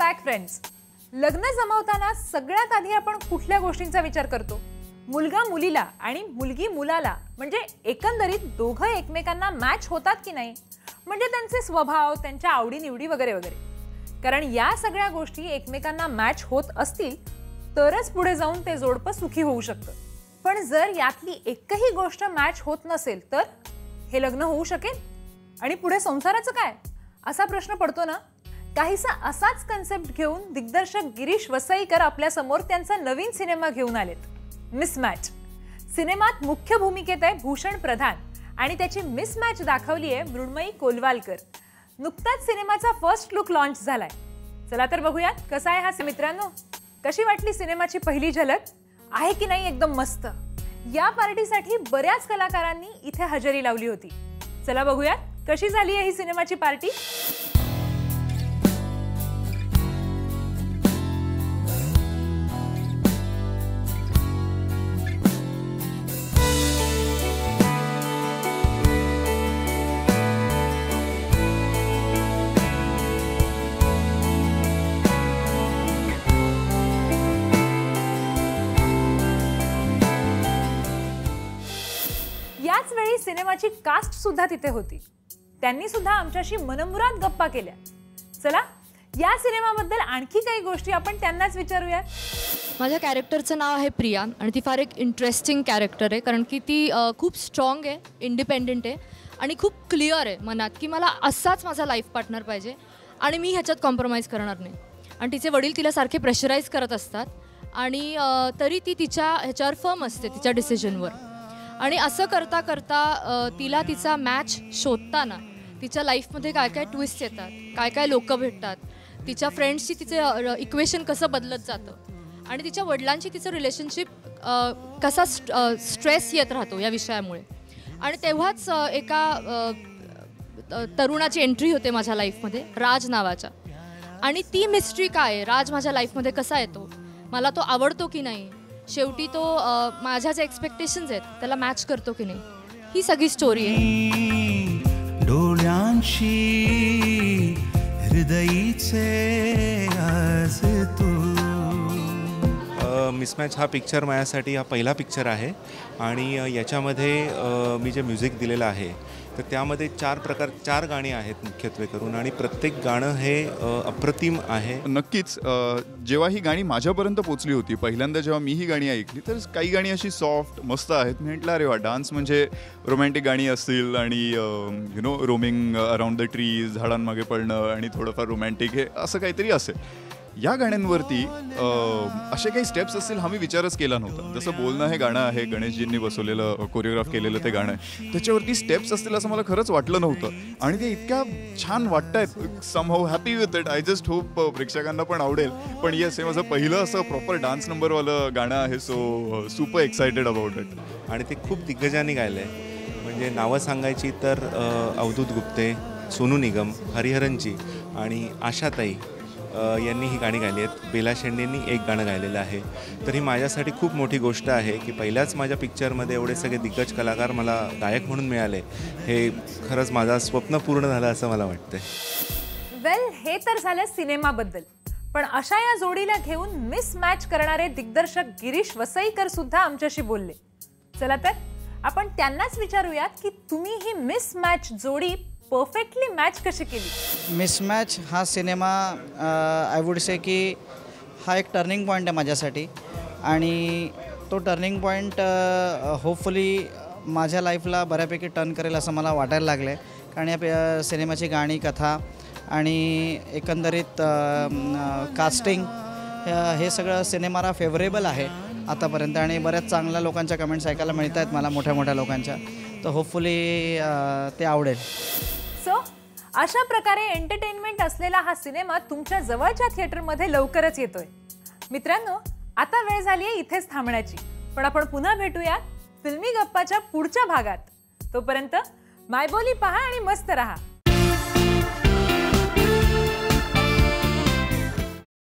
Back friends. लग्न जमवताना सगळ्यात आधी आपण कुठल्या गोष्टींचा विचार करतो? मुलगा मुलीला आणि मुलगी मुलाला, म्हणजे एकंदरीत दोघं एकमेकांना मॅच होतात की नाही, म्हणजे त्यांचे स्वभाव, त्यांच्या आवडीनिवडी वगैरे वगैरे. कारण या सगळ्या गोष्टी एकमेकांना मॅच होत असतील तरच पुढे जाऊन ते जोडपं सुखी होऊ शकतं. पण जर यातली एकही गोष्ट मॅच होत नसेल तर हे लग्न होऊ शकेल? आणि पुढे संसाराचं काय, असा प्रश्न पडतो ना. काहीसा असाच कन्सेप्ट घेऊन दिग्दर्शक गिरीश वसईकर आपल्या समोर त्यांचा नवीन सिनेमा घेऊन आलेत, मिसमॅच. सिनेमात मुख्य भूमिकेत आहे भूषण प्रधान आणि त्याची मिसमॅच दाखवली आहे मृण्मयी कोलवालकर. नुकताच सिनेमाचा फर्स्ट लुक लॉन्च झालाय. चला तर बघूयात कसा आहे हा. मित्रांनो, कशी वाटली सिनेमाची पहिली झलक? आहे की नाही एकदम मस्त? या पार्टीसाठी बऱ्याच कलाकारांनी इथे हजेरी लावली होती. चला बघूयात कशी झाली आहे ही सिनेमाची पार्टी. याच वेळी सिनेमाची कास्ट सुद्धा तिथे होती. त्यांनी सुद्धा आमच्याशी मनमुराद गप्पा केल्या. चला या सिनेमाबद्दल आणखी काही गोष्टी आपण त्यांनाच विचारूया. माझ्या कॅरेक्टरचं नाव आहे प्रिया आणि ती फार एक इंटरेस्टिंग कॅरेक्टर आहे, कारण की ती खूप स्ट्रॉंग आहे, इंडिपेंडेंट आहे आणि खूप क्लिअर आहे मनात की मला असाच माझा लाईफ पार्टनर पाहिजे आणि मी ह्याच्यात कॉम्प्रोमाइज करणार नाही. आणि तिचे वडील तिला सारखे प्रेशराईज करत असतात आणि तरी ती तिच्या ह्याच्यावर फर्म असते, तिच्या डिसिजनवर. आणि असं करता करता तिला तिचा मॅच शोधताना तिच्या लाईफमध्ये काय काय ट्विस्ट येतात, काय काय लोक भेटतात, तिच्या फ्रेंड्सची तिचं इक्वेशन कसं बदलत जातं आणि तिच्या वडिलांची तिचं रिलेशनशिप कसा स्ट्रेस येत राहतो या विषयामुळे. आणि तेव्हाच एका तरुणाची एंट्री होते माझ्या लाईफमध्ये, राज नावाच्या. आणि ती मिस्ट्री काय आहे, राज माझ्या लाईफमध्ये कसा येतो, मला तो आवडतो की नाही, शेवटी तो माझ्या जे एक्सपेक्टेशन्स आहेत त्याला मॅच करतो की नाही, ही सगळी स्टोरी आहे. डोळ्यांशी हृदयीचे आज तू. मिसमॅच हा पिक्चर माझ्यासाठी हा पहिला पिक्चर आहे आणि याच्यामध्ये मी जे म्युझिक दिलेलं आहे तर त्यामध्ये चार गाणी आहेत मुख्यत्वे करून आणि प्रत्येक गाणं हे अप्रतिम आहे. नक्कीच जेव्हा ही गाणी माझ्यापर्यंत पोचली होती पहिल्यांदा, जेव्हा मी ही गाणी ऐकली तर काही गाणी अशी सॉफ्ट मस्त आहेत. मी म्हटलं अरे वा, डान्स म्हणजे रोमॅन्टिक गाणी असतील आणि रोमिंग अराउंड द ट्रीज, झाडांमागे पडणं आणि थोडंफार रोमॅन्टिक हे असं काहीतरी असेल. या गाण्यांवरती असे काही स्टेप्स असतील हा मी विचारच केला नव्हता. जसं बोलणं हे गाणं आहे, गणेशजींनी बसवलेलं कोरिओग्राफ केलेलं ते गाणं आहे, त्याच्यावरती स्टेप्स असतील असं मला खरंच वाटलं नव्हतं. आणि ते इतक्या छान वाटत आहेत, somehow happy with it. I just hope प्रेक्षकांना पण आवडेल. पण येस, हे माझं पहिलं असं प्रॉपर डान्स नंबरवालं गाणं आहे, so super excited about it. आणि ते खूप दिग्गजांनी गायलं आहे. म्हणजे नावं सांगायची तर अवधूत गुप्ते, सोनू निगम, हरिहरनजी आणि आशाताई यांनी ही गाणी गायली आहेत. बेला शेंडेंनी एक गाणं गायलेलं आहे. तर ही माझ्यासाठी खूप मोठी गोष्ट आहे की पहिल्याच माझ्या पिक्चरमध्ये एवढे सगळे दिग्गज कलाकार मला गायक म्हणून मिळाले. हे खरंच माझं स्वप्न पूर्ण झालं असं मला वाटतंय. वेल, हे तर झालं सिनेमाबद्दल. पण अशा या जोडीला घेऊन मिसमॅच करणारे दिग्दर्शक गिरीश वसईकर सुद्धा आमच्याशी बोलले. चला तर आपण त्यांनाच विचारूयात की तुम्ही ही मिसमॅच जोडी परफेक्टली मॅच कशी केली. मिसमॅच हा सिनेमा आय वुड से की हा एक टर्निंग पॉईंट आहे माझ्यासाठी. आणि तो टर्निंग पॉईंट होपफुली माझ्या लाईफला बऱ्यापैकी टर्न करेल असं मला वाटायला लागलं आहे. कारण या सिनेमाची गाणी, कथा आणि एकंदरीत कास्टिंग हे सगळं सिनेमाला फेवरेबल आहे आतापर्यंत. आणि बऱ्याच चांगल्या लोकांच्या कमेंट्स ऐकायला मिळत आहेत मला, मोठ्या मोठ्या लोकांच्या. तर होपफुली ते आवडेल. सो अशा प्रकारे एंटरटेनमेंट असलेला हा सिनेमा तुमच्या जवळच्या थिएटरमध्ये लवकरच येतोय. मित्रांनो, आता वेळ झाली आहे इथेच थांबण्याची. पण आपण पुन्हा भेटूयात फिल्मी गप्पाच्या पुढच्या भागात. तोपर्यंत मायबोली पहा आणि मस्त रहा.